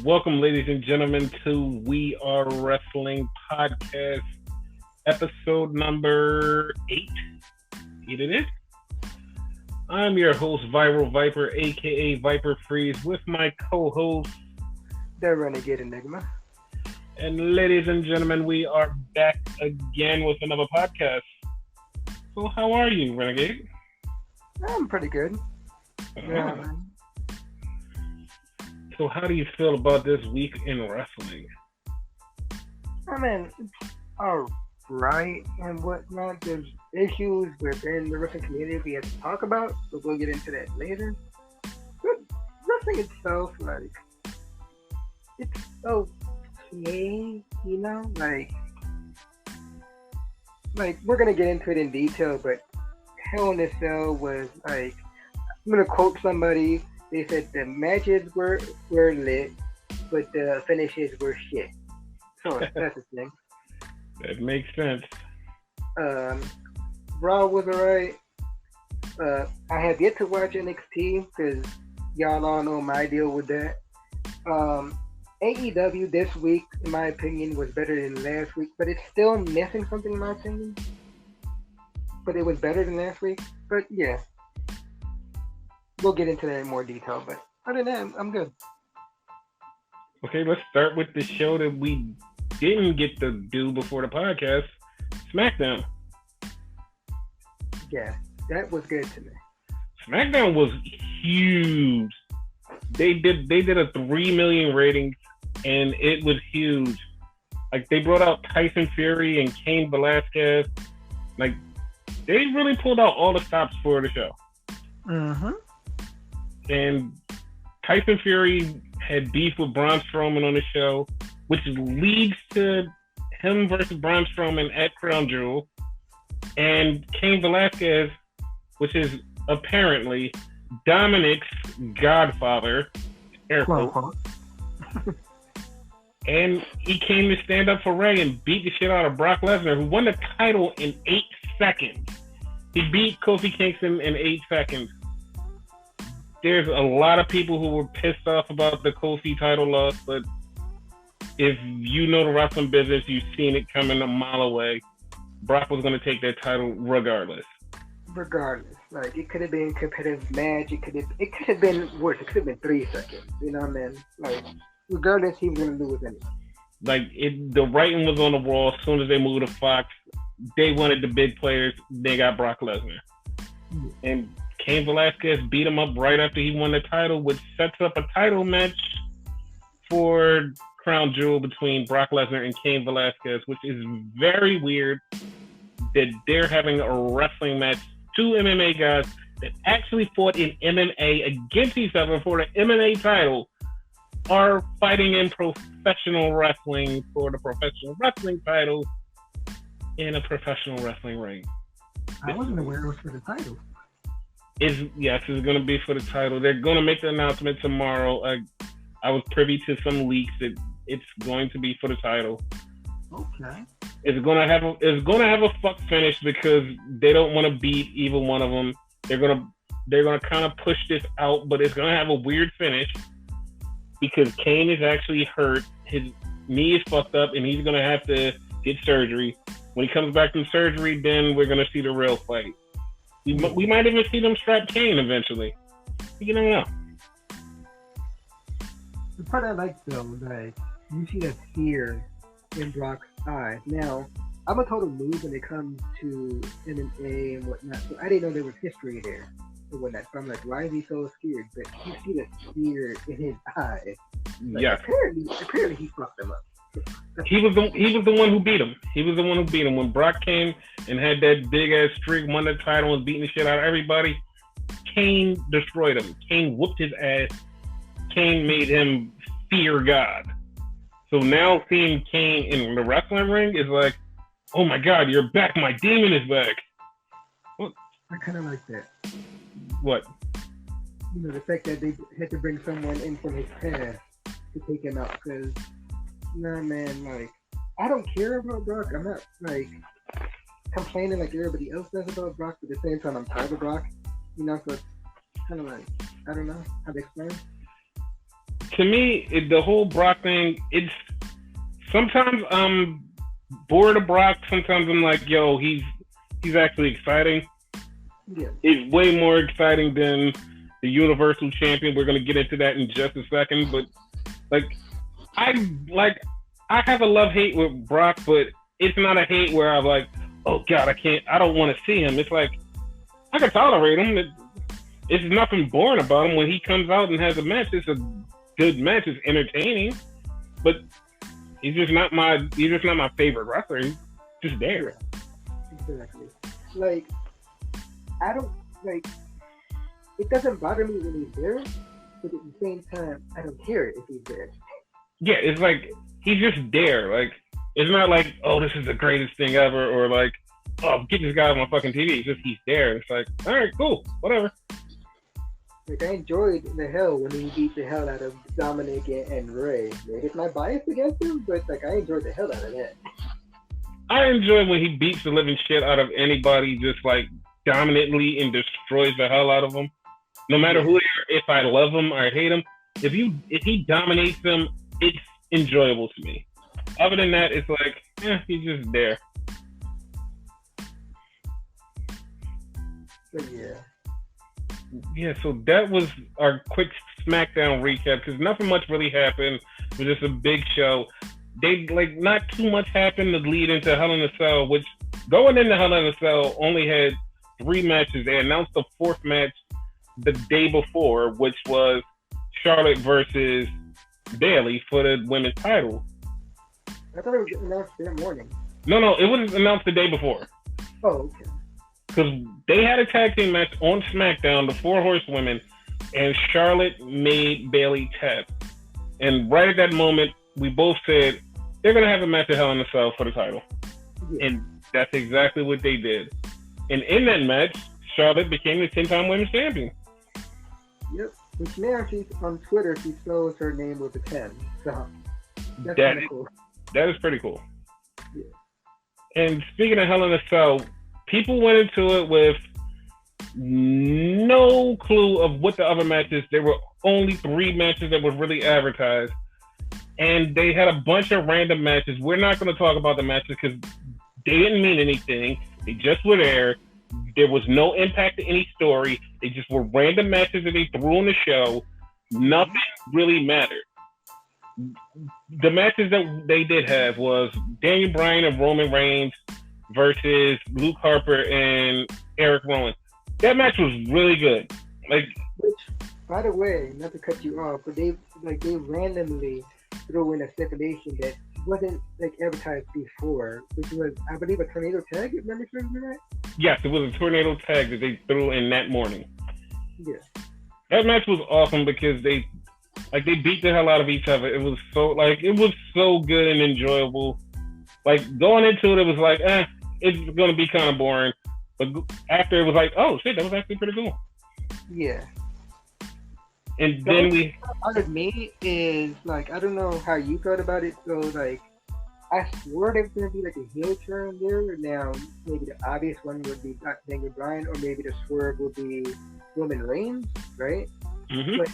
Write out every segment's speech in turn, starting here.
Welcome, ladies and gentlemen, to We Are Wrestling Podcast, episode number 8. It is. I'm your host, Viral Viper, aka Viper Freeze, with my co-host, The Renegade Enigma. And ladies and gentlemen, we are back again with another podcast. So, how are you, Renegade? I'm pretty good. Yeah. So, how do you feel about this week in wrestling? I mean, it's alright and whatnot. There's issues within the wrestling community we have to talk about, but we'll get into that later. But wrestling itself, like, it's okay, you know? Like we're gonna get into it in detail, but Hell in a Cell was like, I'm gonna quote somebody. They said the matches were lit, but the finishes were shit. So that's the thing. That makes sense. Raw was alright. I have yet to watch NXT because y'all all know my deal with that. AEW this week, in my opinion, was better than last week, but it's still missing something in my opinion. But it was better than last week. But yeah. We'll get into that in more detail, but other than that, I'm good. Okay, let's start with the show that we didn't get to do before the podcast, SmackDown. Yeah, that was good to me. SmackDown was huge. They did a 3 million rating, and it was huge. Like, they brought out Tyson Fury and Cain Velasquez. Like, they really pulled out all the stops for the show. Mm-hmm. And Tyson Fury had beef with Braun Strowman on the show, which leads to him versus Braun Strowman at Crown Jewel. And Cain Velasquez, which is apparently Dominic's godfather, air quotes. And he came to stand up for Ray and beat the shit out of Brock Lesnar, who won the title in 8 seconds. He beat Kofi Kingston in 8 seconds. There's a lot of people who were pissed off about the Kofi title loss, but if you know the wrestling business, you've seen it coming a mile away. Brock was going to take that title regardless. Like, it could have been a competitive match. It could have been worse. It could have been 3 seconds. You know what I mean? Like, regardless, he was going to lose anyway. Like, the writing was on the wall. As soon as they moved to Fox, they wanted the big players. They got Brock Lesnar. And Cain Velasquez beat him up right after he won the title, which sets up a title match for Crown Jewel between Brock Lesnar and Cain Velasquez, which is very weird that they're having a wrestling match. 2 MMA guys that actually fought in MMA against each other for the MMA title are fighting in professional wrestling for the professional wrestling title in a professional wrestling ring. I wasn't aware it was for the title. Yes, it's going to be for the title. They're going to make the announcement tomorrow. I was privy to some leaks that it's going to be for the title. Okay. It's going to have a fuck finish because they don't want to beat either one of them. They're going to kind of push this out, but it's going to have a weird finish because Cain is actually hurt. His knee is fucked up, and he's going to have to get surgery. When he comes back from surgery, then we're going to see the real fight. We might even see them strap Cain eventually. You never know. The part I like, though, like, you see the fear in Brock's eyes. Now, I'm a total noob when it comes to MMA and whatnot, so I didn't know there was history there and whatnot. So I'm like, why is he so scared? But you see the fear in his eyes. Like, yeah. Apparently he fucked him up. He was the one who beat him. He was the one who beat him. When Brock came and had that big ass streak, won the title, and beating the shit out of everybody, Cain destroyed him. Cain whooped his ass. Cain made him fear God. So now seeing Cain in the wrestling ring is like, oh my God, you're back. My demon is back. What? I kind of like that. What? You know, the fact that they had to bring someone in from his past to take him out, because nah, man, like, I don't care about Brock. I'm not, like, complaining like everybody else does about Brock, but at the same time, I'm tired of Brock. You know, so it's kind of like, I don't know how to explain. to me, the whole Brock thing, it's sometimes I'm bored of Brock. Sometimes I'm like, yo, he's actually exciting. Yeah. It's way more exciting than the Universal Champion. We're gonna get into that in just a second, but I have a love-hate with Brock, but it's not a hate where I'm like, oh God, I don't want to see him. It's like I can tolerate him. It's nothing boring about him. When he comes out and has a match, it's a good match. It's entertaining, but he's just not my favorite wrestler. He's just there. Exactly. Like, I don't like. It doesn't bother me when he's there, but at the same time, I don't care if he's there. Yeah, it's like he's just there. Like, it's not like, oh, this is the greatest thing ever, or like, oh, get this guy on my fucking TV. It's just he's there. It's like, all right, cool, whatever. Like, I enjoyed the hell when he beat the hell out of Dominic and Ray. Like, it's my bias against him, but like, I enjoyed the hell out of that. I enjoy when he beats the living shit out of anybody, just like dominantly and destroys the hell out of them. No matter who they are, if I love him or I hate him, if he dominates them, it's enjoyable to me. Other than that, it's like, he's just there. But yeah. Yeah, so that was our quick SmackDown recap because nothing much really happened. It was just a big show. They not too much happened to lead into Hell in a Cell, which going into Hell in a Cell only had 3 matches. They announced the 4th match the day before, which was Charlotte versus Bayley for the women's title. I thought it was announced that morning. No, it was announced the day before. Oh, okay. Because they had a tag team match on SmackDown, the 4 Horsewomen, and Charlotte made Bayley tap. And right at that moment, we both said they're going to have a match at Hell in a Cell for the title. Yeah. And that's exactly what they did. And in that match, Charlotte became the 10-time women's champion. Yep. Which now she's on Twitter, she spells her name with a 10. So that's kind of cool. That is pretty cool. Yeah. And speaking of Hell in a Cell, people went into it with no clue of what the other matches. There were only 3 matches that were really advertised. And they had a bunch of random matches. We're not going to talk about the matches because they didn't mean anything. They just were there. There was no impact to any story. They just were random matches that they threw on the show. Nothing really mattered. The matches that they did have was Daniel Bryan and Roman Reigns versus Luke Harper and Eric Rowan. That match was really good. Which, by the way, not to cut you off, but they randomly threw in a stipulation that wasn't advertised before, which was, I believe, a tornado tag. If memory serves me right. Yes, it was a tornado tag that they threw in that morning. Yeah. That match was awesome because they beat the hell out of each other. It was so good and enjoyable. Going into it, it was like, it's gonna be kind of boring. But after, it was like, oh shit, that was actually pretty cool. Yeah. And then out of me is I don't know how you felt about it. So I swore there was gonna be a heel turn there. Now maybe the obvious one would be Daniel Bryan, or maybe the swerve would be Roman Reigns, right? Mm-hmm. But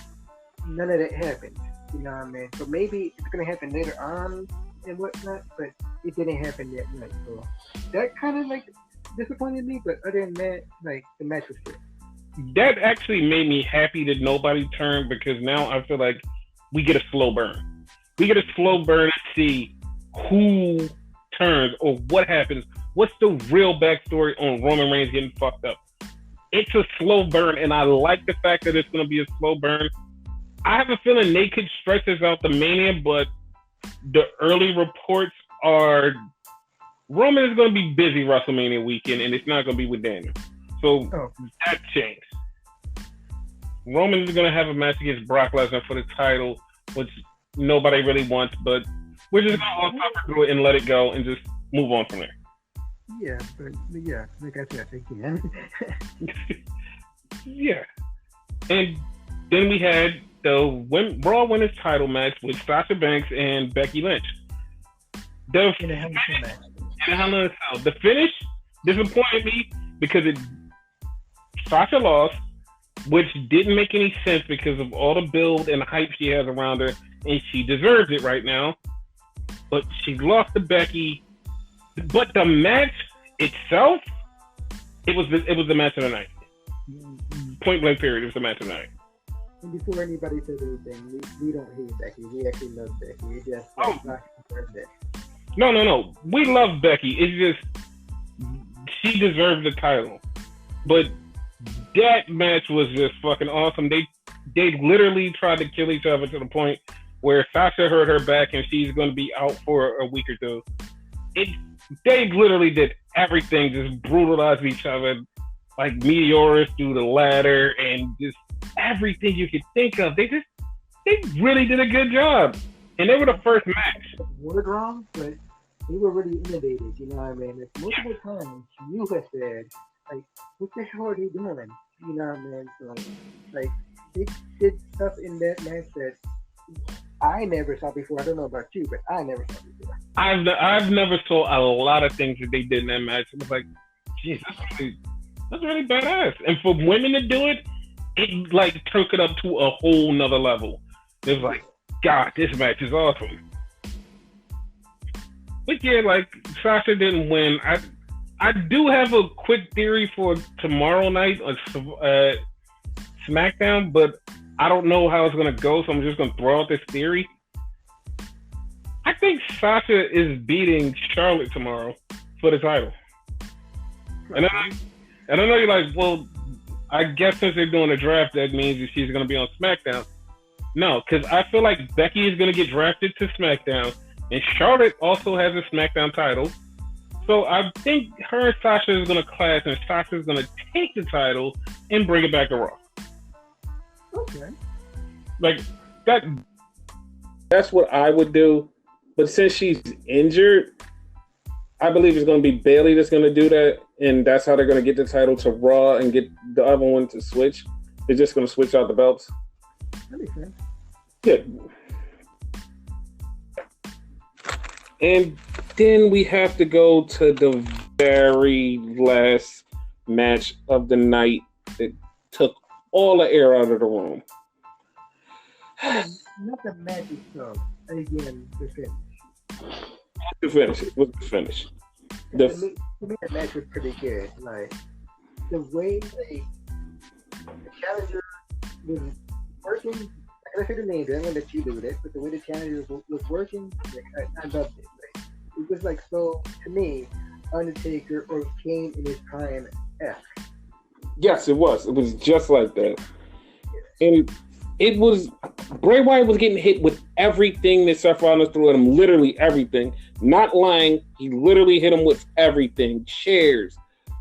none of that happened. You know what I mean? So maybe it's gonna happen later on and whatnot, but it didn't happen that night. So that kind of disappointed me. But other than that, the match was good. That actually made me happy that nobody turned, because now I feel like we get a slow burn. We get a slow burn to see who turns or what happens. What's the real backstory on Roman Reigns getting fucked up? It's a slow burn, and I like the fact that it's going to be a slow burn. I have a feeling they could stretch this out to Mania, but the early reports are Roman is going to be busy WrestleMania weekend, and it's not going to be with Daniel. So that changed. Roman is going to have a match against Brock Lesnar for the title, which nobody really wants, but we're just going to suffer through it and let it go and just move on from there. Yeah, but yeah, like I said, again. Yeah. And then we had the Raw Women's title match with Sasha Banks and Becky Lynch. In a Hell in a Cell. The finish disappointed me because Sasha lost, which didn't make any sense because of all the build and the hype she has around her, and she deserves it right now. But she lost to Becky. But the match itself, it was the match of the night. Point blank period, it was the match of the night. And before anybody says anything, we don't hate Becky. We actually love Becky. We just No. We love Becky. It's just she deserved the title. But that match was just fucking awesome. They literally tried to kill each other to the point where Sasha hurt her back and she's going to be out for a week or two. They literally did everything, just brutalized each other, like meteors through the ladder and just everything you could think of. They really did a good job. And they were the first match. Word wrong, but they were really innovative, you know what I mean? It's multiple times you have said, like, what the hell are they doing? You know what I mean? So, like, they did stuff in that match that I never saw before. I don't know about you, but I never saw before. I've never saw a lot of things that they did in that match. It was like, geez, that's really badass. And for women to do it, it like took it up to a whole nother level. It was like, God, this match is awesome. But yeah, like Sasha didn't win. I do have a quick theory for tomorrow night on SmackDown, but I don't know how it's going to go, so I'm just going to throw out this theory. I think Sasha is beating Charlotte tomorrow for the title. And I know you're like, well, I guess since they're doing a draft, that means that she's going to be on SmackDown. No, because I feel like Becky is going to get drafted to SmackDown, and Charlotte also has a SmackDown title. So I think her and Sasha is going to clash, and Sasha is going to take the title and bring it back to Raw. Okay. Like, that's what I would do. But since she's injured, I believe it's going to be Bayley that's going to do that, and that's how they're going to get the title to Raw and get the other one to switch. They're just going to switch out the belts. That makes sense. Yeah. And then we have to go to the very last match of the night that took all the air out of the room. Not the match itself. Again, the finish. The finish. It was the finish. To me, the match was pretty good. Like, the way the challenger was working, I said the name, I'm going to let you do this, but the way the challenger was working, like, I loved it. Like, it was like, so, to me, Undertaker or Kane in his prime F. Yes, it was. It was just like that. And it was, Bray Wyatt was getting hit with everything that Seth Rollins threw at him, literally everything. Not lying, he literally hit him with everything. Chairs,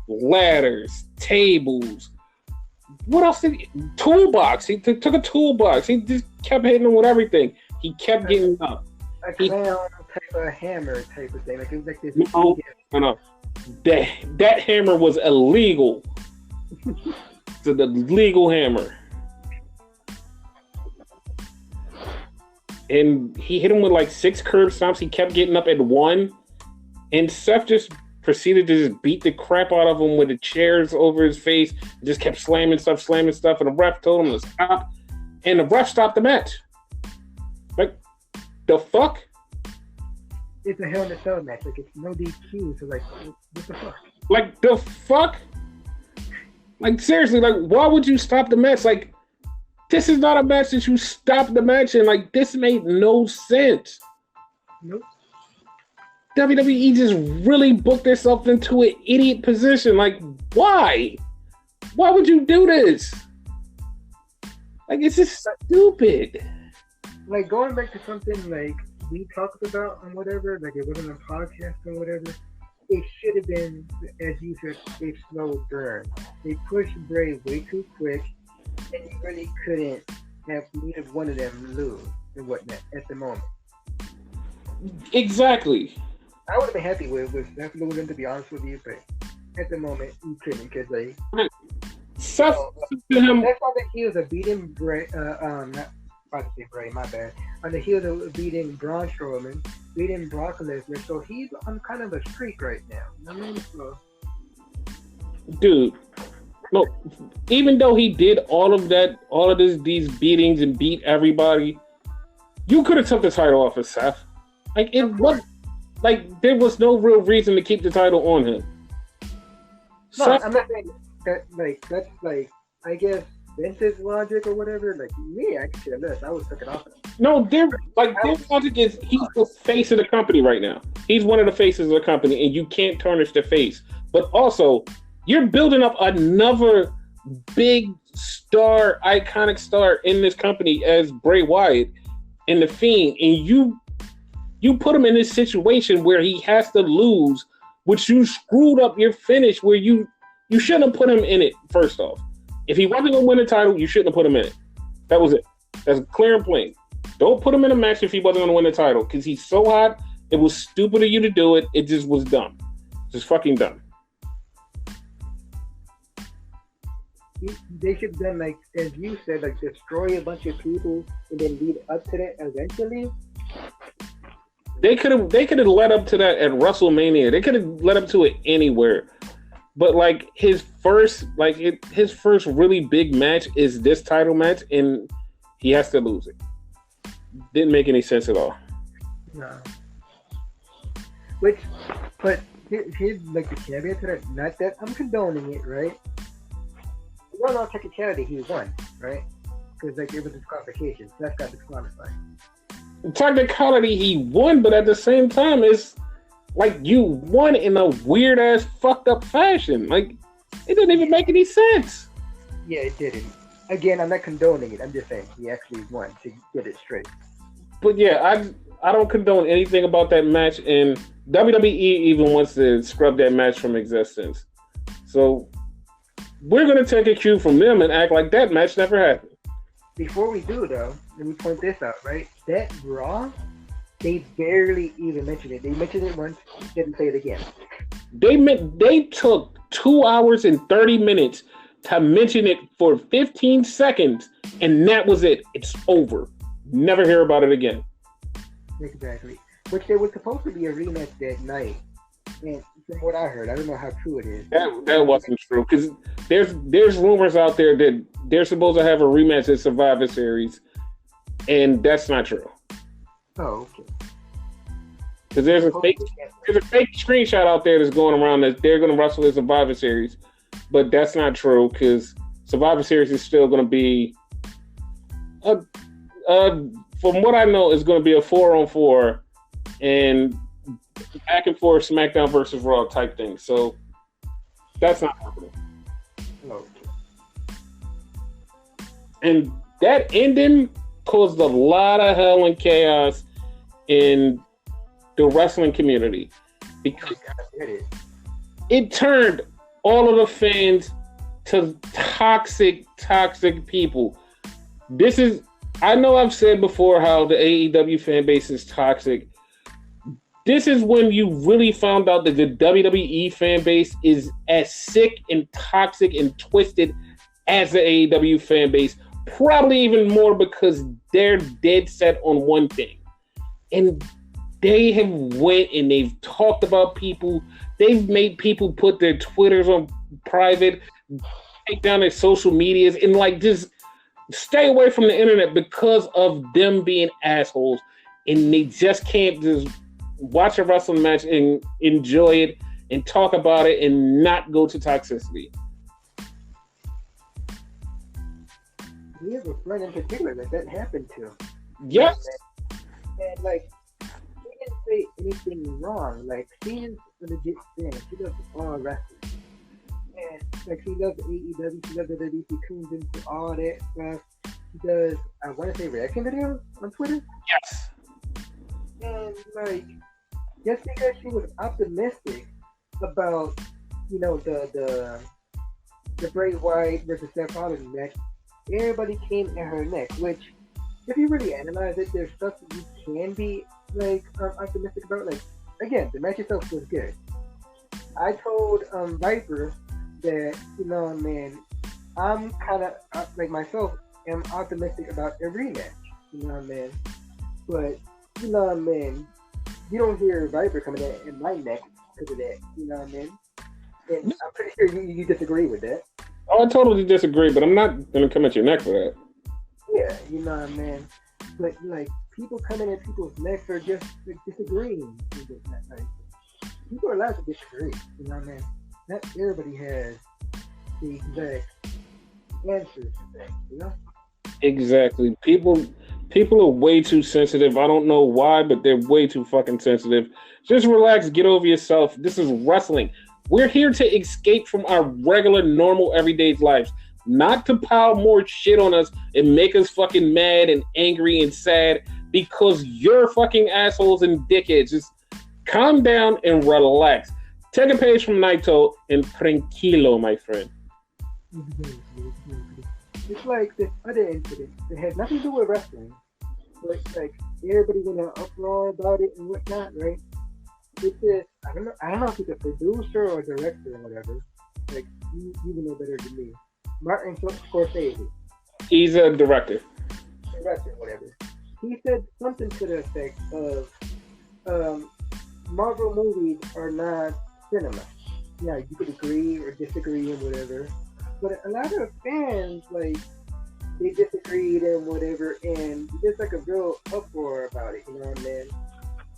ladders, tables. What else did he? Toolbox. He took a toolbox. He just kept hitting him with everything. He kept getting up. A clown type of hammer type of thing. Like, it was like this. No. That hammer was illegal. It's a legal hammer. And he hit him with like 6 curb stomps. He kept getting up at 1. And Seth just proceeded to just beat the crap out of him with the chairs over his face. Just kept slamming stuff. And the ref told him to stop. And the ref stopped the match. Like, the fuck? It's a Hell in a Cell match. Like, it's no DQ. So, like, what the fuck? Like, the fuck? Like, seriously, like, why would you stop the match? Like, this is not a match that you stop the match in. Like, this made no sense. Nope. WWE just really booked themselves into an idiot position. Like, why? Why would you do this? Like, it's just stupid. Like, going back to something like we talked about and whatever, like it wasn't a podcast or whatever, it should have been, as you said, a slow burn. They pushed Bray way too quick, and you really couldn't have neither one of them lose and whatnot at the moment. Exactly. I would have been happy with Seth losing, to be honest with you, but at the moment you couldn't, because like Seth, that's why the heels are beating Bray. Not about to say Bray, my bad. On the heels of beating Braun Strowman, beating Brock Lesnar, so he's on kind of a streak right now. You know what I mean? So, dude, No, even though he did all of that, all of these beatings and beat everybody, you could have took the title off of Seth. Like it was, like there was no real reason to keep the title on him. No, Seth, I'm not saying that. Like that's like I guess Vince's logic or whatever. Like me, I could have I would took it off. No, their logic is he's the face of the company right now. He's one of the faces of the company, and you can't tarnish the face. But also, you're building up another big star, iconic star in this company as Bray Wyatt and The Fiend, and you put him in this situation where he has to lose, which you screwed up your finish where you shouldn't have put him in it, first off. If he wasn't going to win the title, you shouldn't have put him in it. That was it. That's clear and plain. Don't put him in a match if he wasn't going to win the title, because he's so hot. It was stupid of you to do it. It just was dumb. Just fucking dumb. They should have done, like, as you said, like, destroy a bunch of people and then lead up to that eventually. They could have led up to that at WrestleMania. They could have led up to it anywhere. But like his first really big match is this title match, and he has to lose it. Didn't make any sense at all. No. But here's like the caveat to that. Not that I'm condoning it, right? Well, on technicality, he won, right? Because like it was disqualification. So that's got disqualified. Technicality, he won, but at the same time, it's like you won in a weird ass, fucked up fashion. Like it didn't even make any sense. Yeah, it didn't. Again, I'm not condoning it. I'm just saying he actually won to get it straight. But yeah, I don't condone anything about that match, and WWE even wants to scrub that match from existence. So we're gonna take a cue from them and act like that match never happened. Before we do, though, let me point this out, right? That Raw, they barely even mentioned it. They mentioned it once, didn't say it again. They took 2 hours and 30 minutes to mention it for 15 seconds, and that was it. It's over. Never hear about it again. Exactly. Which there was supposed to be a rematch that night. And from what I heard, I don't know how true it is. That wasn't true, because there's rumors out there that they're supposed to have a rematch at Survivor Series, and that's not true. Oh, okay. Because there's a fake screenshot out there that's going around that they're going to wrestle at Survivor Series, but that's not true, because Survivor Series is still going to be from what I know, it's going to be a 4-on-4 and back and forth SmackDown versus Raw type thing. So that's not happening. Okay. And that ending caused a lot of hell and chaos in the wrestling community, because it turned all of the fans to toxic people. I know I've said before how the AEW fan base is toxic. This is when you really found out that the WWE fan base is as sick and toxic and twisted as the AEW fan base. Probably even more, because they're dead set on one thing. And they have went and they've talked about people. They've made people put their Twitters on private, take down their social medias, and like just stay away from the internet because of them being assholes. And they just can't just watch a wrestling match and enjoy it and talk about it and not go to toxicity. We have a friend in particular that happened to. Yes. And like, she didn't say anything wrong. Like, she is a legit fan. She loves all wrestling. And like, she loves AEW. She loves WWE. She tunes into all that stuff. She does, I want to say, reaction videos on Twitter. Yes. And like, just because she was optimistic about, you know, the Bray Wyatt versus Seth Rollins match, everybody came at her neck. Which, if you really analyze it, there's stuff that you can be like optimistic about. Like, again, the match itself was good. I told Viper that, you know, man, I'm kind of like myself, am optimistic about a rematch. You know what I mean? But you know what I mean? You don't hear Viper coming in my neck because of that. You know what I mean? And I'm pretty sure you disagree with that. Oh, I totally disagree, but I'm not gonna come at your neck for that. Yeah, you know what I mean. But like people coming at people's necks are just like, disagreeing with that. Like people are allowed to disagree. You know what I mean. Not everybody has the exact answers to things. You know. Exactly. People are way too sensitive. I don't know why, but they're way too fucking sensitive. Just relax, get over yourself. This is wrestling. We're here to escape from our regular, normal, everyday lives, not to pile more shit on us and make us fucking mad and angry and sad because you're fucking assholes and dickheads. Just calm down and relax. Take a page from Naito and tranquilo, my friend. It's like this other incident that had nothing to do with wrestling, but like everybody went an uproar about it and whatnot, right? It's this I don't know if he's a producer or director or whatever. Like you would know better than me. Martin Scorsese, He's a director. director, whatever. He said something to the effect of Marvel movies are not cinema. Yeah, you could agree or disagree and whatever. But a lot of fans like they disagreed and whatever, and there's like a real uproar about it. You know what I mean?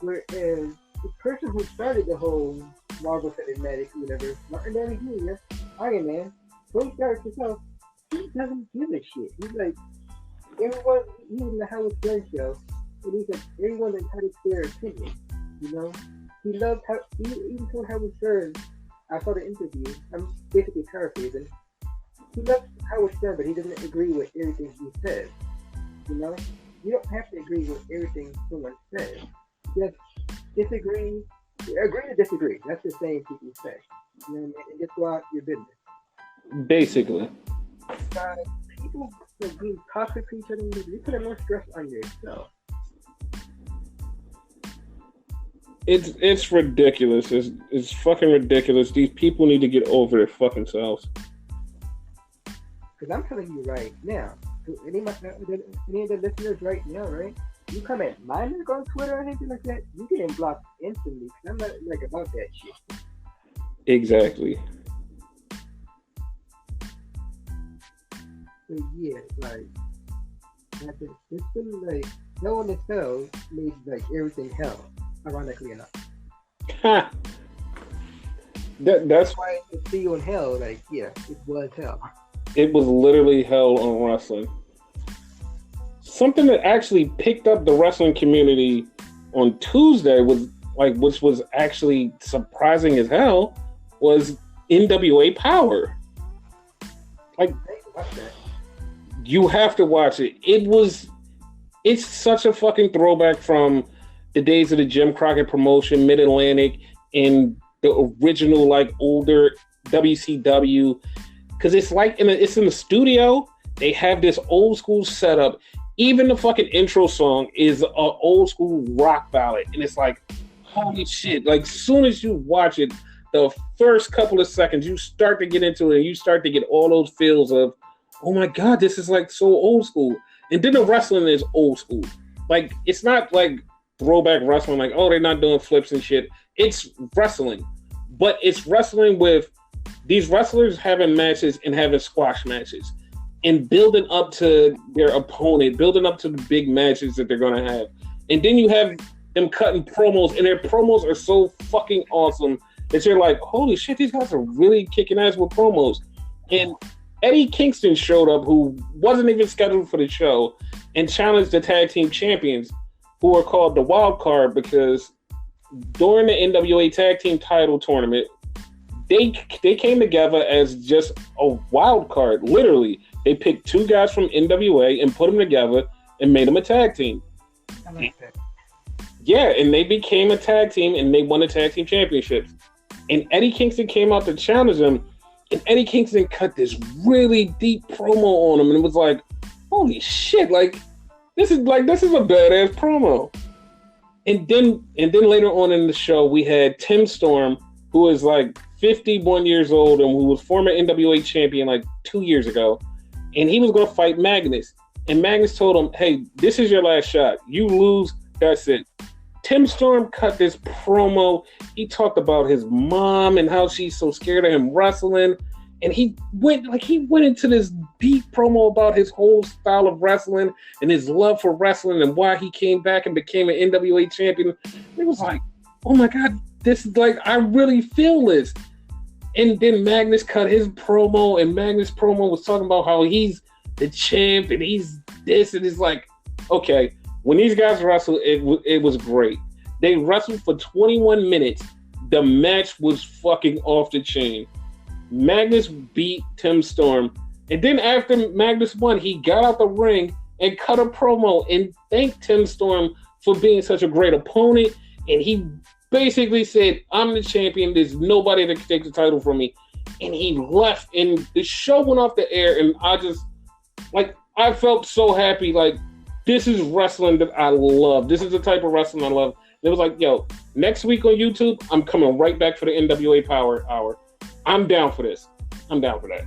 Whereas the person who started the whole Marvel Cinematic Universe, Martin Downey Jr., Iron Man, Tony Stark himself, he doesn't give a shit. He's like everyone. He was in the Howard Stern show, and he's like everyone's entitled to their opinion. You know, he loved how he even told Howard Stern. I saw the interview. I'm basically paraphrasing. He loves Howard Stern, but he doesn't agree with everything he says. You know, you don't have to agree with everything someone says. Just disagree, agree to disagree. That's the same people say. You know what I mean? And just go out your business. Basically. People like, being toxic to each other, you put more stress on yourself. It's ridiculous. It's fucking ridiculous. These people need to get over their fucking selves. Because I'm telling you right now, to any of the listeners right now, right? You come at my nigga on Twitter or anything like that, you getting blocked instantly. Because I'm not like about that shit. Exactly. So yeah, like it's been like Hell in a Cell made like everything hell. Ironically enough. Ha! That's why to see you in hell. Like yeah, it was hell. It was literally hell on wrestling. Something that actually picked up the wrestling community on Tuesday was like, which was actually surprising as hell, was NWA Power. Like, you have to watch it. It's such a fucking throwback from the days of the Jim Crockett promotion, Mid-Atlantic, and the original, like, older WCW. Because it's like it's in the studio. They have this old school setup. Even the fucking intro song is an old school rock ballad, and it's like, holy shit! Like, soon as you watch it, the first couple of seconds, you start to get into it, and you start to get all those feels of, oh my god, this is like so old school. And then the wrestling is old school. Like, it's not like throwback wrestling, like, oh, they're not doing flips and shit. It's wrestling, but it's wrestling with these wrestlers having matches and having squash matches and building up to their opponent, building up to the big matches that they're going to have. And then you have them cutting promos, and their promos are so fucking awesome that you're like, holy shit, these guys are really kicking ass with promos. And Eddie Kingston showed up, who wasn't even scheduled for the show, and challenged the tag team champions, who are called the Wild Card, because during the NWA tag team title tournament, they came together as just a wild card. Literally, they picked two guys from NWA and put them together and made them a tag team. I like that. Yeah, and they became a tag team and they won the tag team championships. And Eddie Kingston came out to challenge them, and Eddie Kingston cut this really deep promo on him, and it was like, holy shit! Like this is a badass promo. And then later on in the show, we had Tim Storm, who is like 51 years old and who was former NWA champion like 2 years ago. And he was going to fight Magnus. And Magnus told him, hey, this is your last shot. You lose, that's it. Tim Storm cut this promo. He talked about his mom and how she's so scared of him wrestling. And he went into this deep promo about his whole style of wrestling and his love for wrestling and why he came back and became an NWA champion. It was like, oh my God, this is like, I really feel this. And then Magnus cut his promo, and Magnus' promo was talking about how he's the champ and he's this, and it's like, okay, when these guys wrestled, it was great. They wrestled for 21 minutes. The match was fucking off the chain. Magnus beat Tim Storm, and then after Magnus won, he got out the ring and cut a promo and thanked Tim Storm for being such a great opponent, and he basically said, I'm the champion, there's nobody that can take the title from me. And he left, and the show went off the air, and I felt so happy. Like, this is wrestling that I love. This is the type of wrestling I love. And it was like, yo, next week on YouTube, I'm coming right back for the NWA Power Hour. I'm down for this. I'm down for that.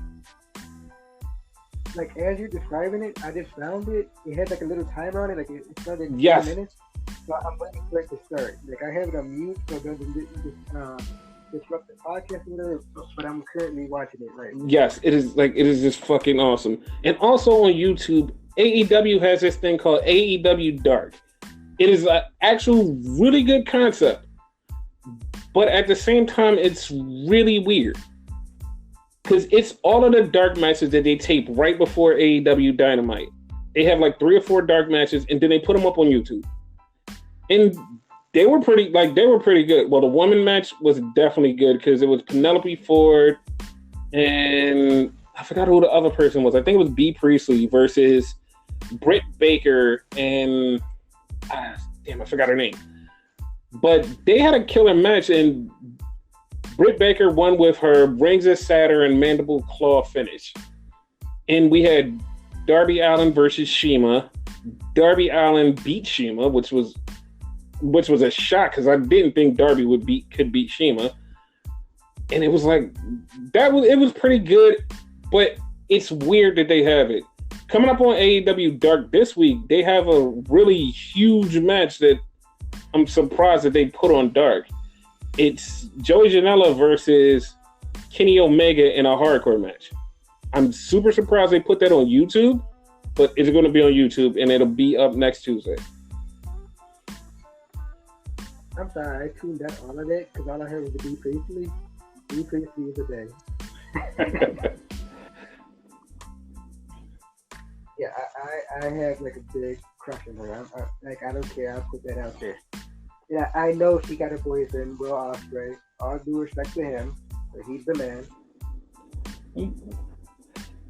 Like, as you're describing it, I just found it. It had like a little timer on it, like it started in 2 minutes. So I'm waiting for it to start. Like, I have it on mute so it doesn't disrupt the podcast or whatever, but I'm currently watching it right now. Yes, it is just fucking awesome. And also on YouTube, AEW has this thing called AEW Dark. It is an actual really good concept, but at the same time, it's really weird. Because it's all of the dark matches that they tape right before AEW Dynamite. They have like 3 or 4 dark matches, and then they put them up on YouTube. And they were pretty good. Well, the woman match was definitely good because it was Penelope Ford and I forgot who the other person was. I think it was Bea Priestley versus Britt Baker and I forgot her name. But they had a killer match, and Britt Baker won with her Rings of Saturn Mandible Claw finish. And we had Darby Allin versus Shima. Darby Allin beat Shima, which was a shock because I didn't think Darby could beat Shima. And it was like it was pretty good, but it's weird that they have it. Coming up on AEW Dark this week, they have a really huge match that I'm surprised that they put on Dark. It's Joey Janela versus Kenny Omega in a hardcore match. I'm super surprised they put that on YouTube, but it's going to be on YouTube and it'll be up next Tuesday. I'm sorry, I tuned out all of it because all I heard was the Bea Priestley. Bea Priestley is a day. Yeah, I have like a big crush on her. I don't care. I'll put that out there. Yeah, I know she got a boyfriend, Will Ospreay. All due respect to him, but he's the man.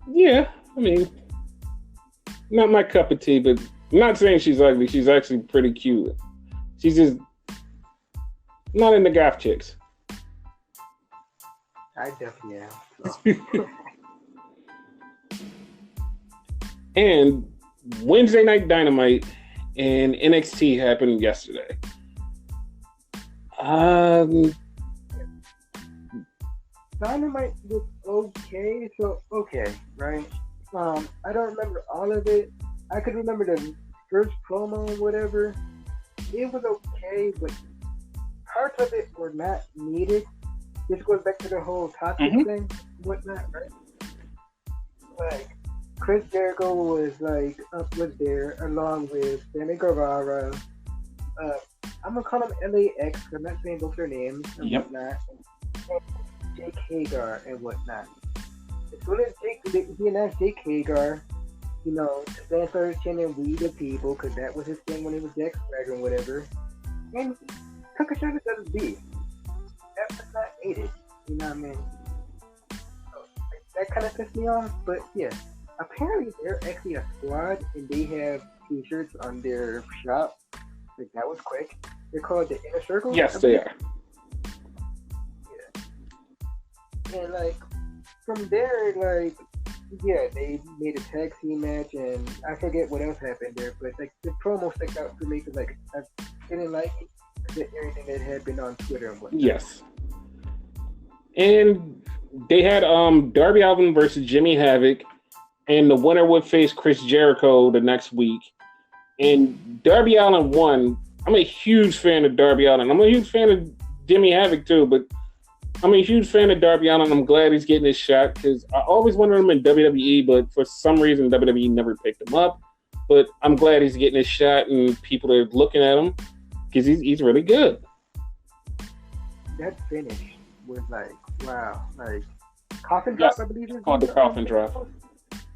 Yeah, I mean, not my cup of tea, but I'm not saying she's ugly. She's actually pretty cute. She's just not into goth chicks. I definitely am. So. And Wednesday Night Dynamite and NXT happened yesterday. Dynamite was okay, right? I don't remember all of it. I could remember the first promo or whatever. It was okay, but parts of it were not needed. This goes back to the whole toxic thing, whatnot, right? Like, Chris Jericho was there along with Sammy Guevara. I'm gonna call him LAX. I'm not saying both their names and whatnot. And Jake Hager and whatnot. As soon as he announced Jake Hager, the fans started chanting "We the People" because that was his thing when he was Jack Swagger and whatever. And he took a shot at WB. That was not needed. You know what I mean? So, that kind of pissed me off. But yeah. Apparently, they're actually a squad, and they have T-shirts on their shop. Like, that was quick. They're called the Inner Circle. Yes, they are. Yeah. And from there, they made a tag team match, and I forget what else happened there. But the promo stuck out for me because I didn't like it because of everything that had been on Twitter and whatnot. Yes. And they had Darby Allin versus Jimmy Havoc. And the winner would face Chris Jericho the next week. And Darby Allin won. I'm a huge fan of Darby Allin. I'm a huge fan of Jimmy Havoc too, but I'm a huge fan of Darby Allin. I'm glad he's getting his shot because I always wanted him in WWE, but for some reason WWE never picked him up. But I'm glad he's getting his shot and people are looking at him because he's really good. That finish was like, wow, like coffin drop, Yes, I believe it's called the coffin drop.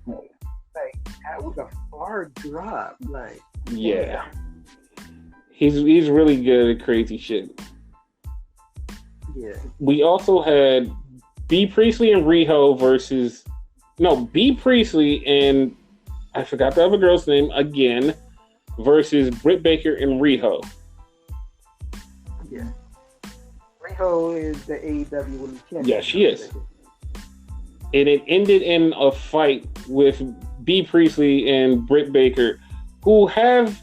Like that was a far drop. Like Yeah. He's really good at crazy shit. yeah, We also had B Priestley and Riho versus B Priestley and I forgot the other girl's name again versus Britt Baker and Riho. yeah. Riho is the AEW Women's Champion. Yeah, she is. And it ended in a fight with B Priestley and Britt Baker, who have,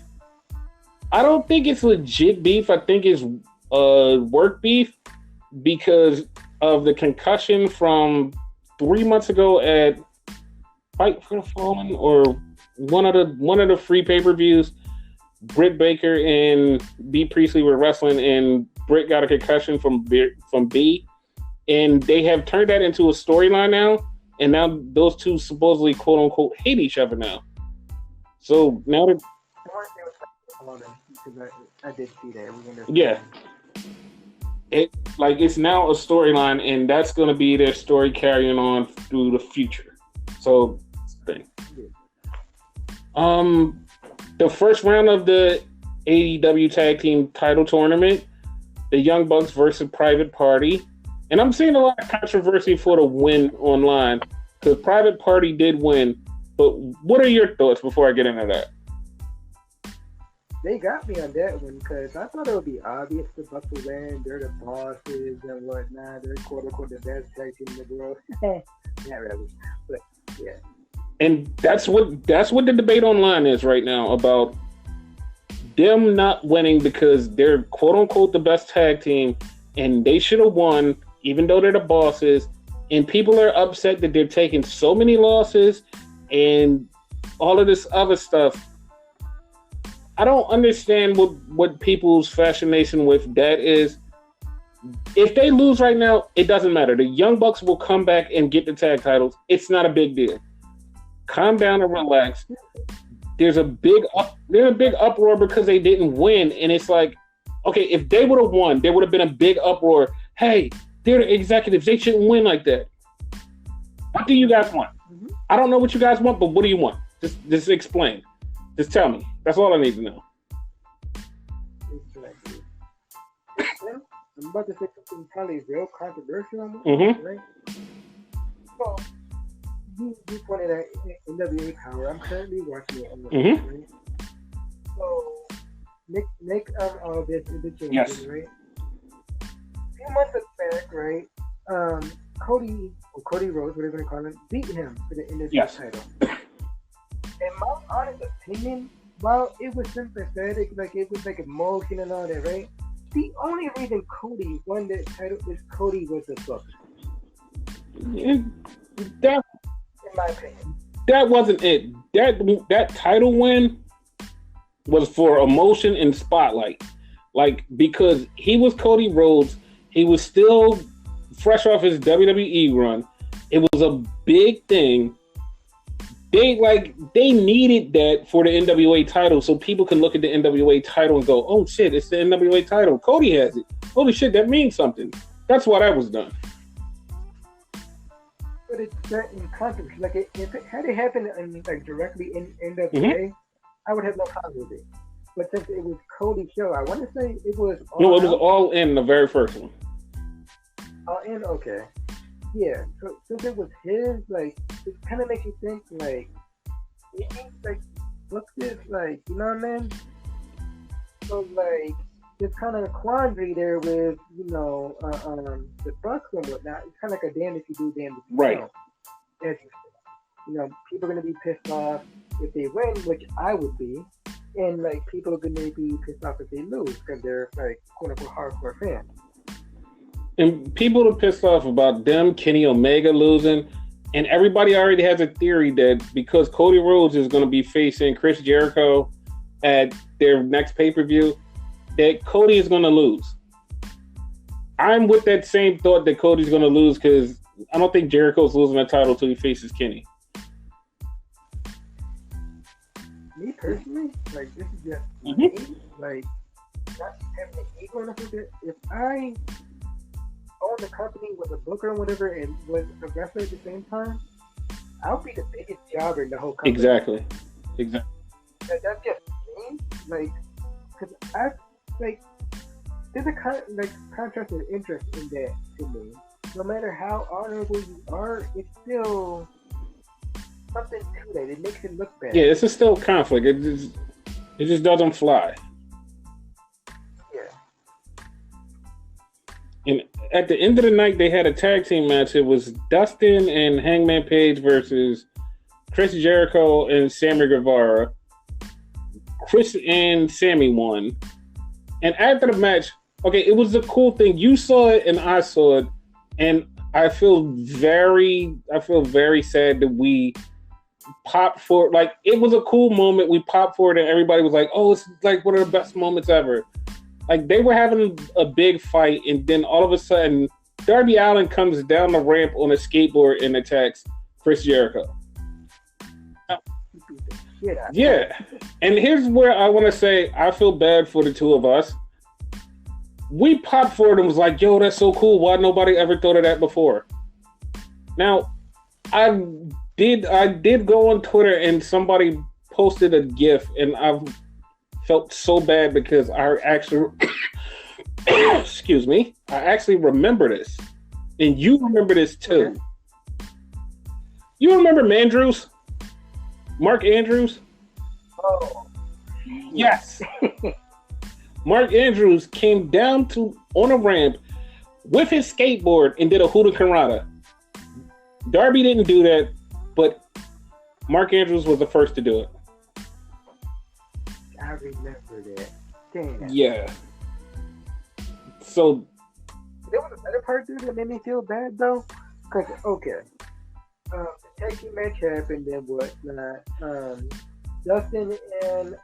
I don't think it's legit beef. I think it's work beef because of the concussion from 3 months ago at Fight for the Fallen or one of the free pay-per-views. Britt Baker and B Priestley were wrestling, and Britt got a concussion from B, and they have turned that into a storyline now. And now those two supposedly quote unquote hate each other now. So now that I did see that. Yeah. It's now a storyline, and that's going to be their story carrying on through the future. So, thing. The first round of the AEW Tag Team Title Tournament, the Young Bucks versus Private Party, and I'm seeing a lot of controversy for the win online because Private Party did win. But what are your thoughts before I get into that? They got me on that one because I thought it would be obvious the Bucks would win. They're the bosses and whatnot. They're quote unquote the best tag team in the world. Not really, but yeah. And that's what the debate online is right now about them not winning because they're quote unquote the best tag team and they should have won even though they're the bosses. And people are upset that they're taking so many losses and all of this other stuff. I don't understand what people's fascination with that is. If they lose right now, it doesn't matter. The Young Bucks will come back and get the tag titles. It's not a big deal. Calm down and relax. There's a big uproar because they didn't win, and it's like, okay, if they would have won, there would have been a big uproar. Hey, they're the executives. They shouldn't win like that. What do you guys want? Mm-hmm. I don't know what you guys want, but what do you want? Just explain. Just tell me. That's all I need to know. Exactly. I'm about to say something probably real controversial on this, mm-hmm. right? So, you pointed at NWA Power. I'm currently watching it on the mm-hmm. right? So, Nick Aldis is the champion, yes. right? A few months back, right? Cody Rhodes, whatever they call him, beat him for the NWA title. In my honest opinion, while it was sympathetic, like it was like emotion and all that, right? The only reason Cody won that title is Cody was a book. That, in my opinion, that wasn't it. That title win was for emotion and spotlight, like because he was Cody Rhodes, he was still fresh off his WWE run. It was a big thing. They needed that for the NWA title so people can look at the NWA title and go, oh shit, it's the NWA title. Cody has it. Holy shit, that means something. That's why that was done. But it's set in context. Like if it had happened like directly in NWA, mm-hmm. I would have no problem with it. But since it was Cody's show, I want to say it was all No, it was all in the very first one. All in, okay. Yeah, so since it was his, like, it kind of makes you think, like, it ain't, like, what's this, like, you know what I mean? So, like, there's kind of a quandary there with, you know, the Bucks and whatnot. It's kind of like a damn if you do, damn if you right. don't. As you know, people are going to be pissed off if they win, which I would be, and, like, people are going to be pissed off if they lose because they're, like, quote-unquote hardcore fans. And people are pissed off about them, Kenny Omega losing, and everybody already has a theory that because Cody Rhodes is going to be facing Chris Jericho at their next pay-per-view, that Cody is going to lose. I'm with that same thought that Cody's going to lose because I don't think Jericho's losing the title until he faces Kenny. Me personally, like this is just me, like not having an ego or nothing. If I own the company with a booker and whatever, and was a wrestler at the same time, I'll be the biggest jobber in the whole company. Exactly. That's just me, like, because I like. There's a contrast of interest in that to me. No matter how honorable you are, it's still something to that. It makes it look better. Yeah, it's still conflict. It just doesn't fly. Yeah. And at the end of the night, they had a tag team match. It was Dustin and Hangman Page versus Chris Jericho and Sammy Guevara. Chris and Sammy won. And after the match, okay, it was a cool thing. You saw it and I saw it, and I feel very sad that we popped for it. Like, it was a cool moment. We popped for it, and everybody was like, "Oh, it's like one of the best moments ever." Like, they were having a big fight, and then all of a sudden, Darby Allin comes down the ramp on a skateboard and attacks Chris Jericho. Yeah, and here's where I want to say I feel bad for the two of us. We popped for it and was like, "Yo, that's so cool. Why nobody ever thought of that before?" Now, I did go on Twitter and somebody posted a GIF, and I felt so bad because I actually, excuse me, I actually remember this, and you remember this too. You remember Mandrews? Mark Andrews? Oh, yes. Mark Andrews came down on a ramp with his skateboard and did a Hurricanrana. Darby didn't do that, but Mark Andrews was the first to do it. I remember that. Damn. Yeah. So there was a better part dude that made me feel bad though. Cause okay, the tag team match happened and whatnot. Dustin and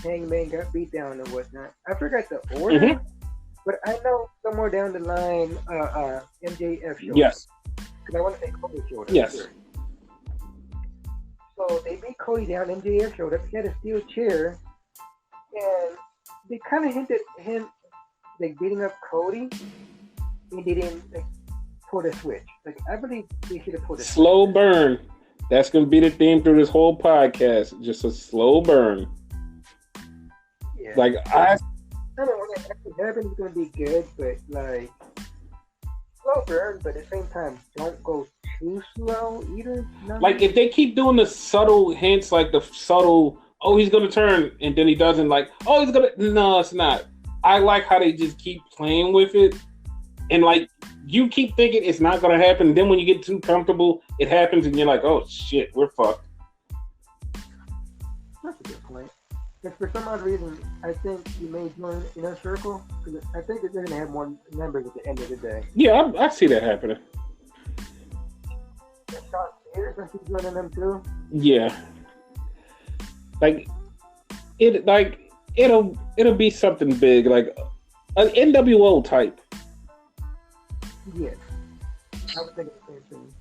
Hangman got beat down and whatnot. I forgot the order, but I know somewhere down the line, MJF showed. Yes. Because I want to say Cody showed up. Yes. Sure. So they beat Cody down. MJF showed up. He had a steel chair, and they kind of hinted him like beating up Cody, and they didn't like pull the switch. Like I believe they should have pulled the slow burn. That's gonna be the theme through this whole podcast. Just a slow burn. Yeah. Like I don't know when that actually happens, it's gonna be good, but like slow burn, but at the same time, don't go too slow either. Like if they keep doing the subtle hints, like the subtle, oh, he's gonna turn, and then he doesn't. Like, oh, he's gonna. No, it's not. I like how they just keep playing with it, and like you keep thinking it's not gonna happen. And then when you get too comfortable, it happens, and you're like, oh shit, we're fucked. That's a good point. Because for some odd reason, I think you may join Inner Circle. Because I think they're gonna have more members at the end of the day. Yeah, I see that happening. Shawn Spears, I think joining them too. Yeah. Like it'll be something big, like an NWO type. Yeah. I was thinking the same thing.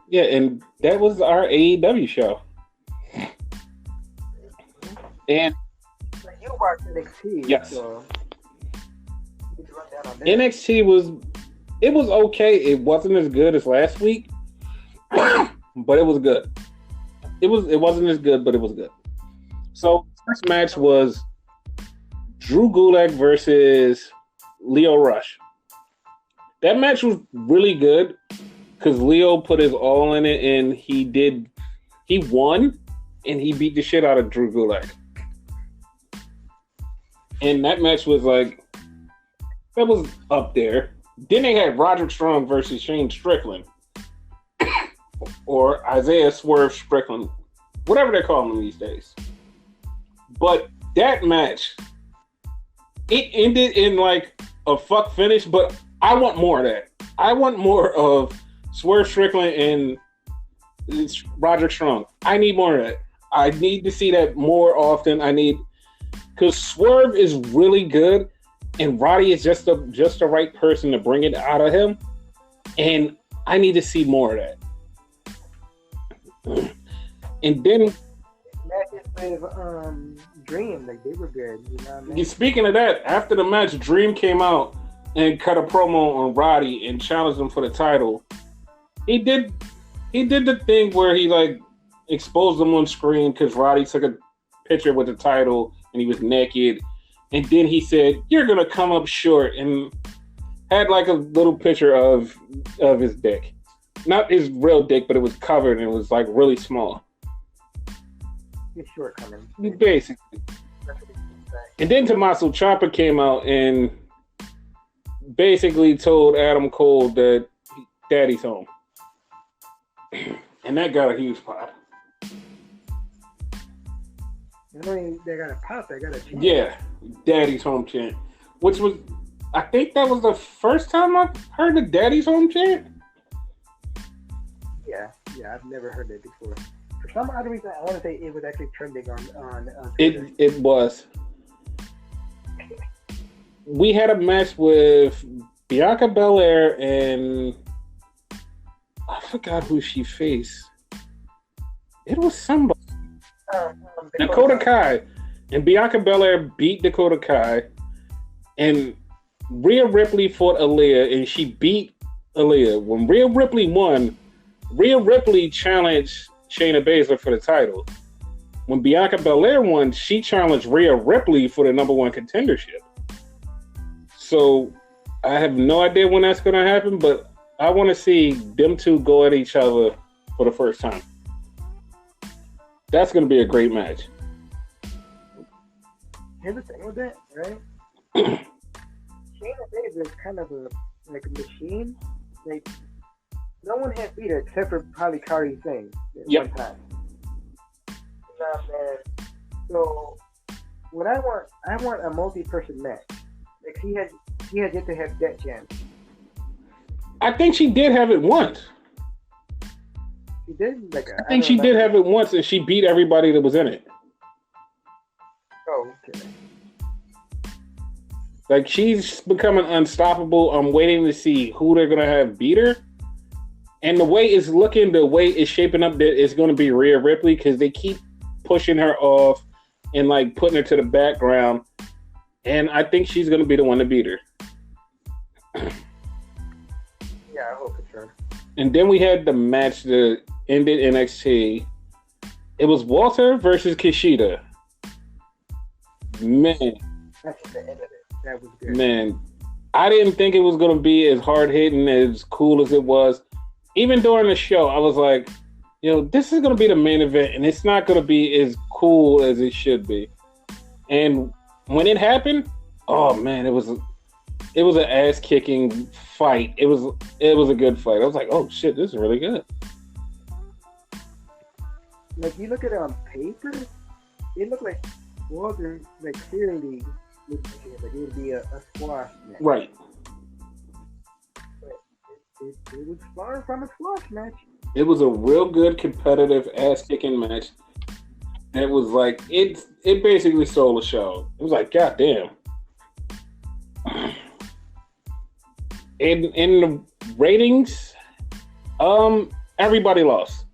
Yeah, and that was our AEW show. And you watched NXT. Yes. So you can run down on that. NXT was okay. It wasn't as good as last week, but it was good. It wasn't as good, but it was good. So first match was Drew Gulak versus Leo Rush. That match was really good because Leo put his all in it, and he won, and he beat the shit out of Drew Gulak. And that match was like, that was up there. Then they had Roderick Strong versus Shane Strickland. Or Isaiah Swerve Strickland. Whatever they call him these days. But that match, it ended in like a fuck finish, but I want more of that. I want more of Swerve Strickland and Roderick Strong. I need more of that. I need to see that more often. Because Swerve is really good, and Roddy is just the right person to bring it out of him, and I need to see more of that. And then matches with Dream, like they were good. You know what I mean? Speaking of that, after the match, Dream came out and cut a promo on Roddy and challenged him for the title. He did the thing where he like exposed him on screen because Roddy took a picture with the title and he was naked, and then he said, "You're gonna come up short," and had like a little picture of his dick, not his real dick, but it was covered and it was like really small. His shortcomings, basically. And then Tommaso Ciampa came out and basically told Adam Cole that Daddy's home, and that got a huge pop. I mean, they got a pop. They got a chant. Yeah, Daddy's home chant, which was, I think that was the first time I heard the Daddy's home chant. Yeah, I've never heard that before. For some odd reason, I want to say it was actually trending on Twitter. It was. We had a match with Bianca Belair and I forgot who she faced. It was somebody. Dakota Kai. And Bianca Belair beat Dakota Kai. And Rhea Ripley fought Aaliyah and she beat Aaliyah. When Rhea Ripley won, Rhea Ripley challenged Shayna Baszler for the title. When Bianca Belair won, she challenged Rhea Ripley for the number one contendership. So I have no idea when that's going to happen, but I want to see them two go at each other for the first time. That's going to be a great match. Here's the thing with that, right? Shayna Baszler is kind of a machine. Like, no one has beat her except for probably Kairi Sane at one time. Man. So what I want a multi-person match. Like he has yet to have that chance. I think she did have it once. She did? I think she did have it once, and she beat everybody that was in it. Oh, okay. Like, she's becoming unstoppable. I'm waiting to see who they're going to have beat her. And the way it's looking, the way it's shaping up, that it's going to be Rhea Ripley because they keep pushing her off and, like, putting her to the background. And I think she's going to be the one to beat her. Yeah, I hope it's her. And then we had the match that ended NXT. It was Walter versus Kushida. Man. That's the end of it. That was good. Man, I didn't think it was going to be as hard-hitting, as cool as it was. Even during the show, I was like, this is going to be the main event, and it's not going to be as cool as it should be. And when it happened, oh, man, it was an ass-kicking fight. It was a good fight. I was like, oh, shit, this is really good. Like, you look at it on paper, it looked like Walter, like, clearly, it would be a squash match. Right. It was far from a squash match. It was a real good competitive ass-kicking match. It was like, it basically stole the show. It was like, goddamn. In the ratings, everybody lost.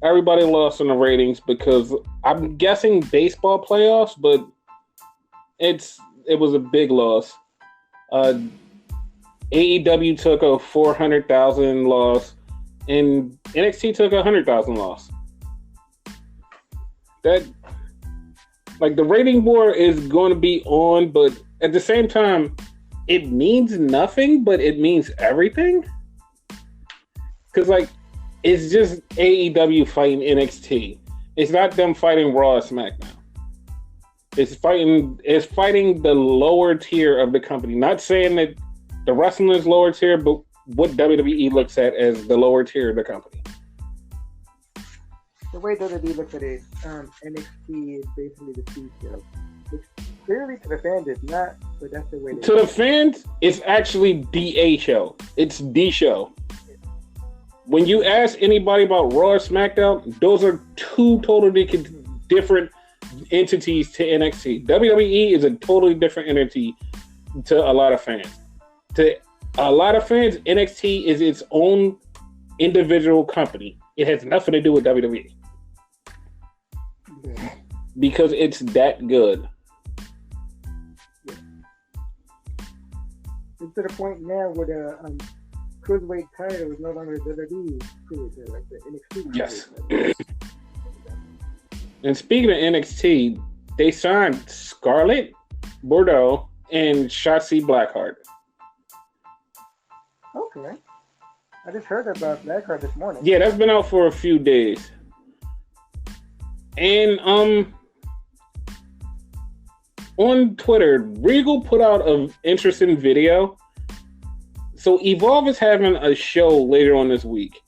Everybody lost in the ratings because I'm guessing baseball playoffs, but it was a big loss. AEW took a 400,000 loss, and NXT took a 100,000 loss. That, like, the rating war is going to be on, but at the same time, it means nothing, but it means everything. Because, like, it's just AEW fighting NXT. It's not them fighting Raw or SmackDown. It's fighting the lower tier of the company. Not saying that the wrestling is lower tier, but what WWE looks at as the lower tier of the company. The way WWE looks at it, NXT is basically the C show. It's clearly to the fans, it's not, but that's the way they to the fans, it's actually the A show. It's the show. When you ask anybody about Raw or SmackDown, those are two totally different. entities to NXT. WWE is a totally different entity to a lot of fans. To a lot of fans, NXT is its own individual company. It has nothing to do with WWE. Yeah. Because it's that good. It's to the point now where the cruiserweight title is no longer WWE cruiserweight, like the NXT. Yes. And speaking of NXT, they signed Scarlett Bordeaux and Shotzi Blackheart. Okay. I just heard about Blackheart this morning. Yeah, that's been out for a few days. And on Twitter, Regal put out an interesting video. So Evolve is having a show later on this week,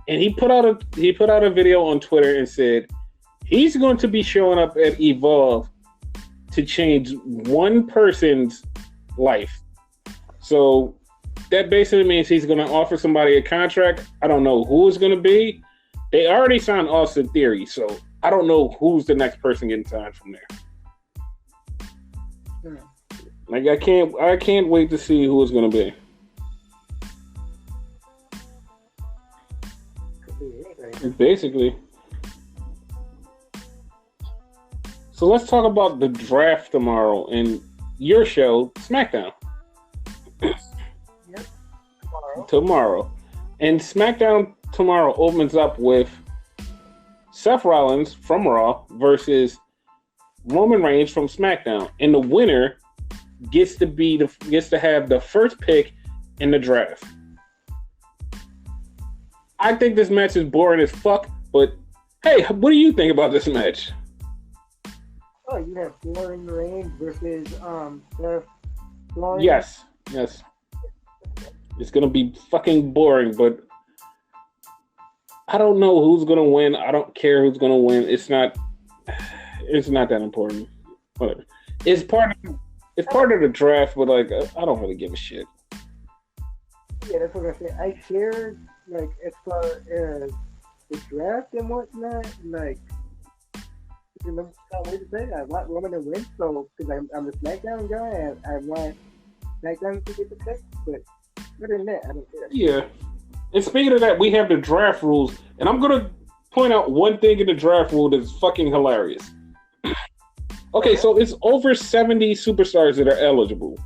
and he put out a video on Twitter and said he's going to be showing up at Evolve to change one person's life. So that basically means he's going to offer somebody a contract. I don't know who it's going to be. They already signed Austin Theory, so I don't know who's the next person getting signed from there. Like I can't wait to see who it's going to be. Basically. So let's talk about the draft tomorrow and your show, SmackDown. Yep. Tomorrow. And SmackDown tomorrow opens up with Seth Rollins from Raw versus Roman Reigns from SmackDown. And the winner gets to have the first pick in the draft. I think this match is boring as fuck, but hey, what do you think about this match? Oh, you have Roman Reigns versus Seth Rollins? Yes. It's gonna be fucking boring, but I don't know who's gonna win. I don't care who's gonna win. It's not that important. Whatever. It's part of the draft, but like I don't really give a shit. Yeah, that's what I said. I shared like as far as the draft and whatnot, like you know, what to say? I want Roman to win, so because I'm a SmackDown guy, and I want SmackDown to get the pick. But other than that, I don't care. Yeah. And speaking of that, we have the draft rules, and I'm gonna point out one thing in the draft rule that's fucking hilarious. Okay, so it's over 70 superstars that are eligible.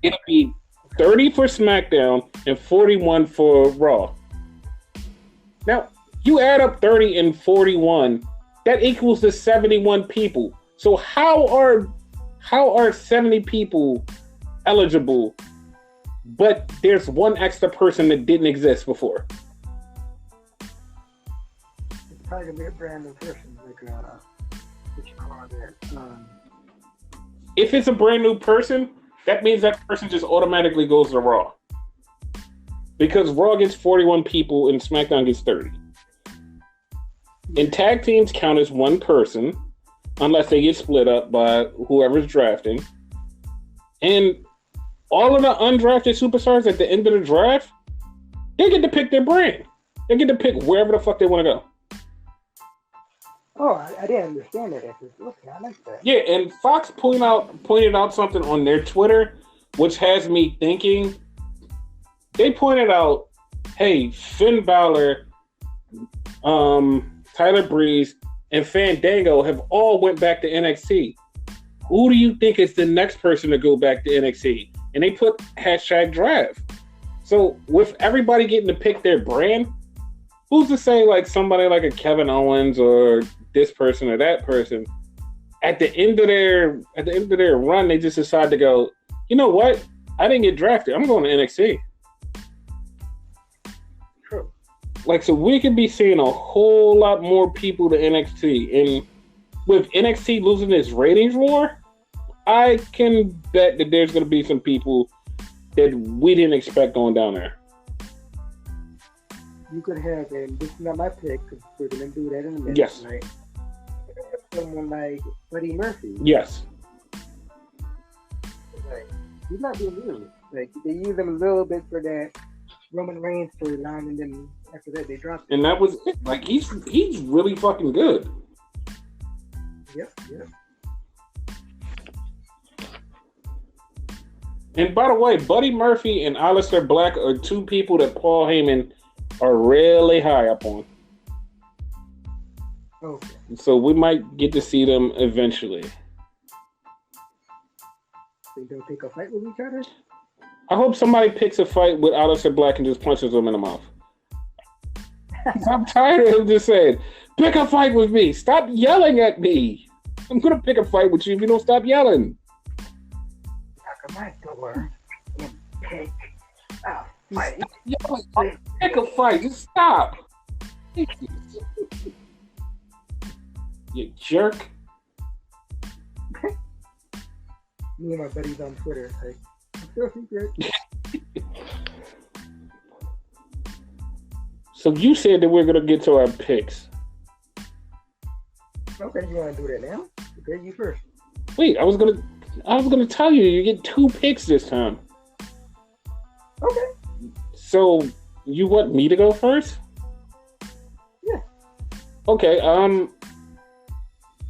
It'll be 30 for SmackDown and 41 for Raw. Now, you add up 30 and 41, that equals the 71 people. So how are 70 people eligible, but there's one extra person that didn't exist before? It's probably gonna be a brand new person, like what you call that? If it's a brand new person, that means that person just automatically goes to Raw. Because Raw gets 41 people and SmackDown gets 30. And tag teams count as one person, unless they get split up by whoever's drafting. And all of the undrafted superstars at the end of the draft, they get to pick their brand. They get to pick wherever the fuck they want to go. Oh, I didn't understand that. Okay, I like that. Yeah, and Fox pointed out something on their Twitter, which has me thinking. They pointed out, hey, Finn Balor, Tyler Breeze, and Fandango have all went back to NXT. Who do you think is the next person to go back to NXT? And they put #draft. So with everybody getting to pick their brand, who's to say like somebody like a Kevin Owens or this person or that person, at the end of their run, they just decide to go, you know what? I didn't get drafted. I'm going to NXT. True. Like, so we could be seeing a whole lot more people to NXT. And with NXT losing its ratings war, I can bet that there's going to be some people that we didn't expect going down there. You could have, and this is not my pick, because we're going to do that in a minute, yes. Right? Someone like Buddy Murphy. Yes. Like, he's not being used. Like, they use him a little bit for that Roman Reigns storyline, and then after that, they dropped him. And that was it. Like, he's really fucking good. Yep, yep. And by the way, Buddy Murphy and Aleister Black are two people that Paul Heyman are really high up on. Okay. So we might get to see them eventually. Think they'll pick a fight with each other? I hope somebody picks a fight with Aleister Black and just punches him in the mouth. I'm tired of him just saying, pick a fight with me. Stop yelling at me. I'm going to pick a fight with you if you don't stop yelling. Knock on my door and pick a fight. Yelling. Pick a fight. Just stop. You jerk. Me and my buddies on Twitter, like, I'm still secret. So you said that we're going to get to our picks. Okay, you want to do that now? Okay, you first. Wait, I was gonna tell you get 2 picks this time. Okay. So you want me to go first? Yeah. Okay.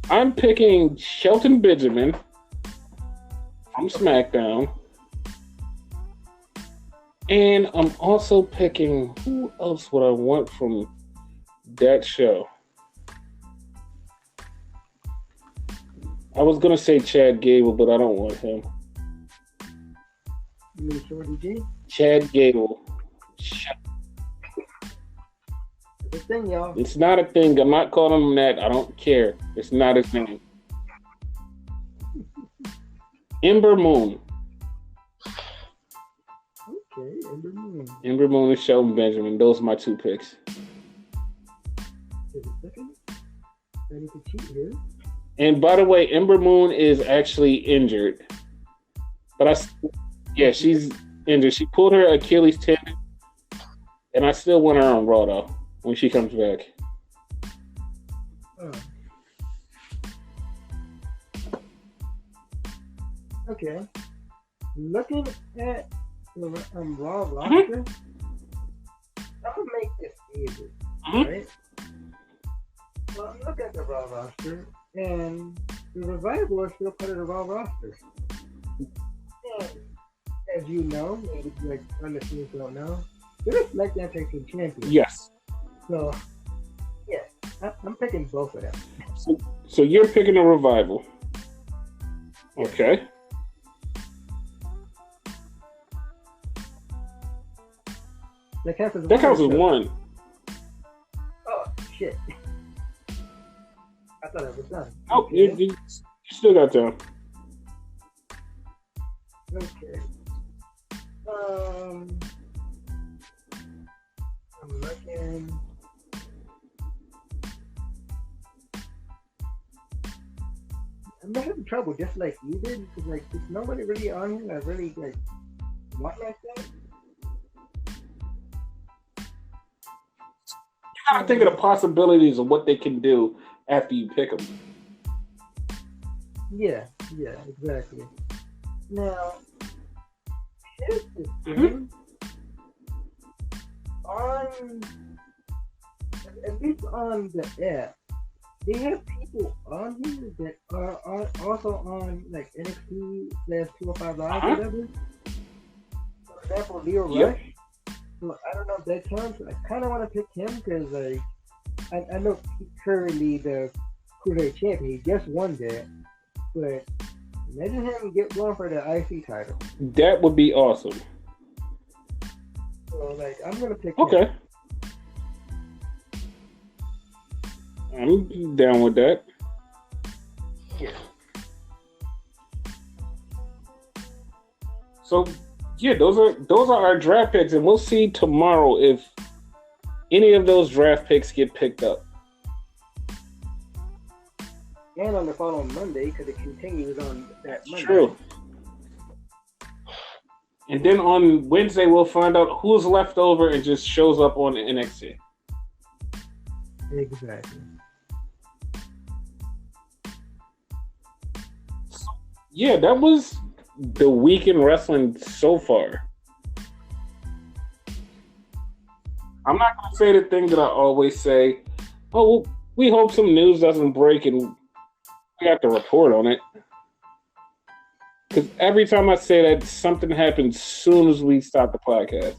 I'm picking Shelton Benjamin from SmackDown, and I'm also picking who else would I want from that show? I was gonna say Chad Gable, but I don't want him. You mean Shorty G? Chad Gable. It's a thing, y'all. It's not a thing. I'm not calling him that. I don't care. It's not his name. Ember Moon. Okay, Ember Moon. Ember Moon and Shelton Benjamin. Those are my 2 picks. Wait a second. I need to cheat here. And by the way, Ember Moon is actually injured. But she's injured. She pulled her Achilles tendon. And I still want her on Raw, though, when she comes back. Oh. Okay. Looking at the Raw roster, I'm going to make this easy. Right? Well, I'm looking at the Raw roster, and the Revival are still part of the Raw roster. And as you know, maybe like our listeners don't know, they're SmackDown Tag Team Champions. Yes. So, yeah, I'm picking both of them. So you're picking a Revival. Okay. That counts as one. Oh, shit. I thought it was done. Oh, Okay. you still got time. Okay. I'm looking. I'm having trouble just like you did, because like there's nobody really on here that really like want like that. You gotta think of the possibilities of what they can do after you pick them. Yeah, exactly. Now, here's the thing. At least on the app, they have people on here that are also on like NXT/205 Live or whatever. For example, Leo Rush. So I don't know if that counts. I kind of want to pick him because like I know he's currently the Cruiserweight champion. He just won that, but imagine him get one for the IC title. That would be awesome. So like I'm gonna pick Okay. him. I'm down with that. Yeah. So yeah, those are our draft picks, and we'll see tomorrow if any of those draft picks get picked up. And on the following Monday, because it continues on that Monday. True. And then on Wednesday, we'll find out who's left over and just shows up on NXT. Exactly. Yeah, that was the week in wrestling so far. I'm not going to say the thing that I always say. Oh, well, we hope some news doesn't break and We have to report on it. Because every time I say that, something happens as soon as we stop the podcast.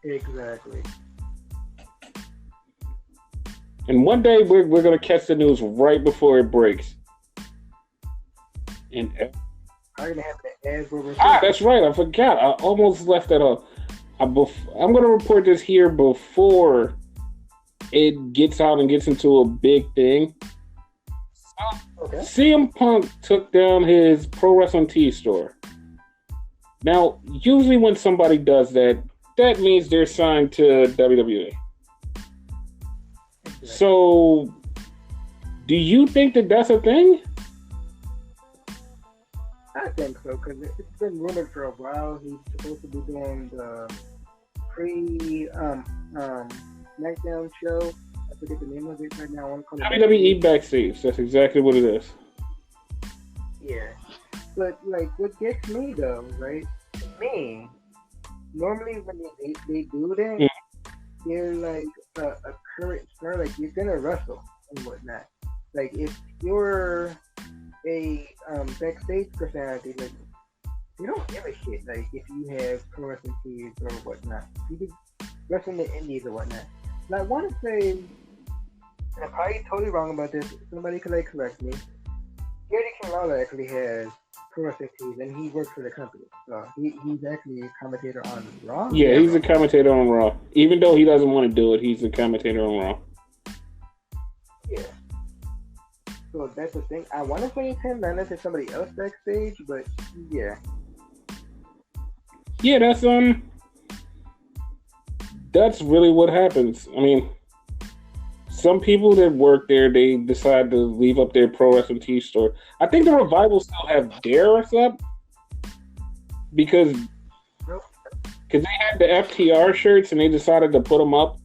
Exactly. And one day we're going to catch the news right before it breaks. And I'm gonna have to add what we're that's right. I forgot. I almost left that off. I'm going to report this here before it gets out and gets into a big thing. Okay. CM Punk took down his Pro Wrestling Tees store. Now, usually when somebody does that, that means they're signed to WWE. Exactly. So, do you think that that's a thing? I think so, because it's been rumored for a while. He's supposed to be doing the SmackDown show. I forget the name of it right now. WWE Backstage. That's exactly what it is. Yeah. But, like, what gets me, though, right? To me, normally when they do that, you're like a current star. Like, you're going to wrestle and whatnot. Like, if you're a backstage personality, like, you don't give a shit, like, if you have pro wrestling tees or whatnot. You could wrestle in the indies or whatnot. And I want to say, and I'm probably totally wrong about this, somebody could, like, correct me. Gary King Lawler actually has pro wrestling tees, and he works for the company. So he's actually a commentator on Raw. Yeah, he's a commentator on Raw. Even though he doesn't want to do it, he's a commentator on Raw. Yeah. So that's the thing. I want to say it's him, not necessarily somebody else backstage, but yeah. Yeah, that's really what happens. I mean, some people that work there, they decide to leave up their Pro Wrestling Tee store. I think the Revival still have theirs up because they had the FTR shirts and they decided to put them up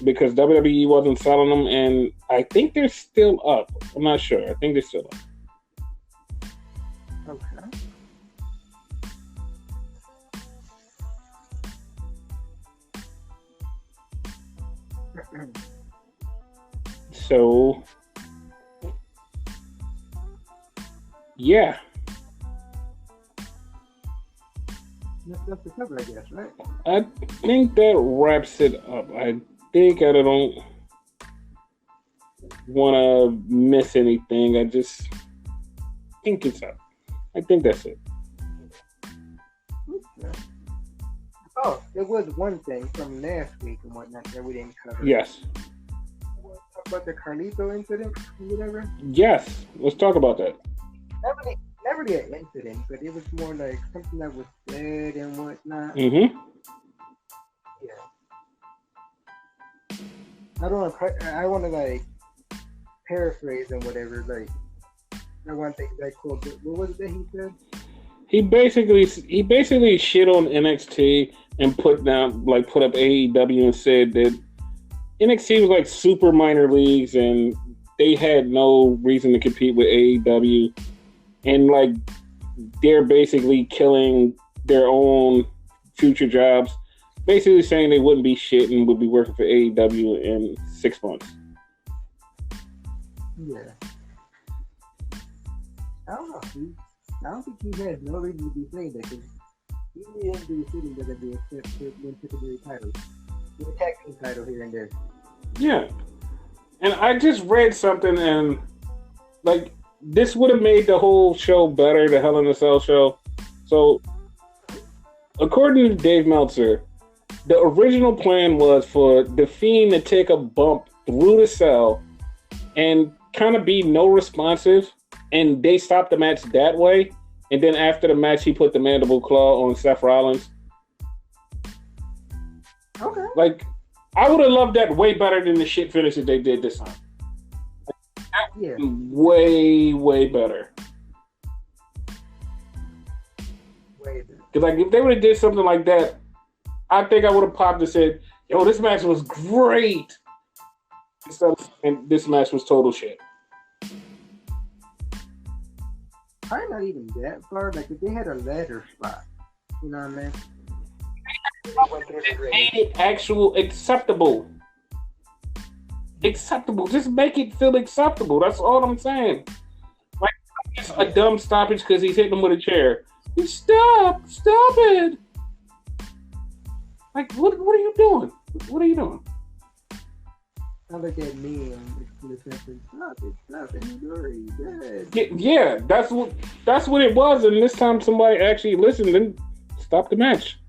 because WWE wasn't selling them, and I think they're still up. I'm not sure. I think they're still up. Okay. So, yeah. That's the cover, I guess, right? I think that wraps it up. I think I don't want to miss anything. I just think it's up. I think that's it. Okay. Oh, there was one thing from last week and whatnot that we didn't cover. Yes. Talk about the Carlito incident or whatever? Yes. Let's talk about that. Not really an incident, but it was more like something that was said and whatnot. Mm-hmm. Yeah. I want to like paraphrase and whatever. Like, I want to take that quote. What was it that he said? He basically shit on NXT and put up AEW and said that NXT was like super minor leagues and they had no reason to compete with AEW, and like they're basically killing their own future jobs. Basically saying they wouldn't be shit and would be working for AEW in 6 months. Yeah. I don't know. I don't think he has no reason to be saying that because he didn't do shooting WWE except to win secondary titles. He a tag team title here and there. Yeah. And I just read something and like this would have made the whole show better, the Hell in a Cell show. So according to Dave Meltzer, the original plan was for The Fiend to take a bump through the cell and kind of be no responsive, and they stopped the match that way. And then after the match, he put the mandible claw on Seth Rollins. Okay. Like, I would have loved that way better than the shit finish that they did this time. Yeah. Way, way better. Way better. Because like, if they would have did something like that, I think I would have popped and said, yo, this match was great. And this match was total shit. Probably not even that far. Like, if they had a ladder spot, you know what I mean? It made it actual acceptable. acceptable. Just make it feel acceptable. That's all I'm saying. Like, it's a dumb stoppage because he's hitting him with a chair. Stop it. Like, what are you doing? What are you doing? I look at me and stop it, he's already dead. Yeah, that's what it was. And this time somebody actually listened and stopped the match.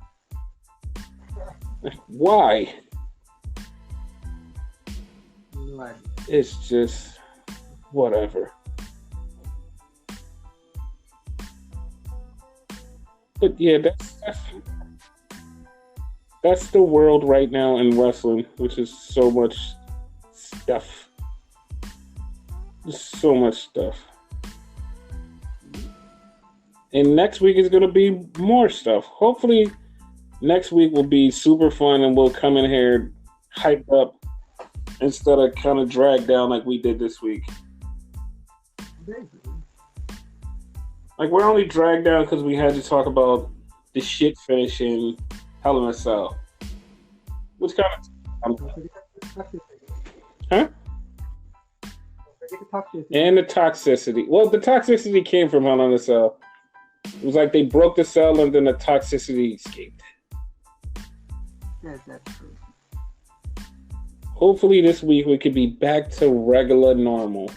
Why? Like, It's just whatever. But yeah, that's the world right now in wrestling, which is so much stuff. Just so much stuff. And next week is going to be more stuff. Hopefully, next week will be super fun and we'll come in here hyped up instead of kind of dragged down like we did this week. Like, we're only dragged down because we had to talk about the shit finishing Hell in a Cell. Which kind of... Huh? And the toxicity. Well, the toxicity came from Hell in a Cell. It was like they broke the cell and then the toxicity escaped. Yes, that's true. Hopefully this week we could be back to regular normal.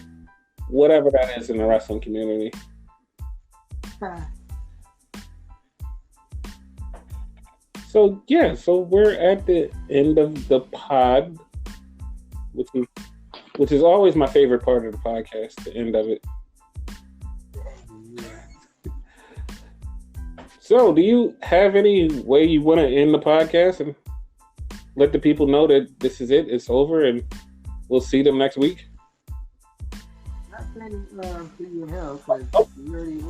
Whatever that is in the wrestling community. So we're at the end of the pod, which is always my favorite part of the podcast, the end of it. So, do you have any way you want to end the podcast and let the people know that this is it, it's over, and we'll see them next week? Not saying see you in hell, because you already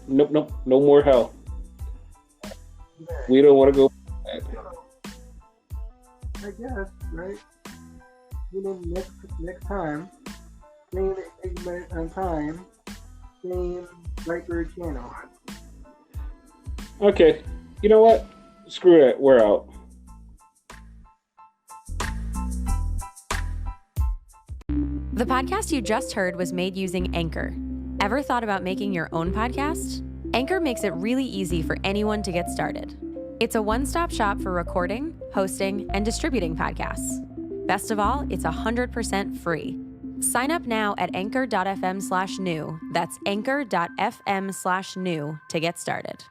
Nope. No more hell. We don't want to go back. I guess, right? Next time, same segment on time, same Brightbird channel. Okay. You know what? Screw that. We're out. The podcast you just heard was made using Anchor. Ever thought about making your own podcast? Anchor makes it really easy for anyone to get started. It's a one-stop shop for recording, hosting, and distributing podcasts. Best of all, it's 100% free. Sign up now at anchor.fm/new. That's anchor.fm/new to get started.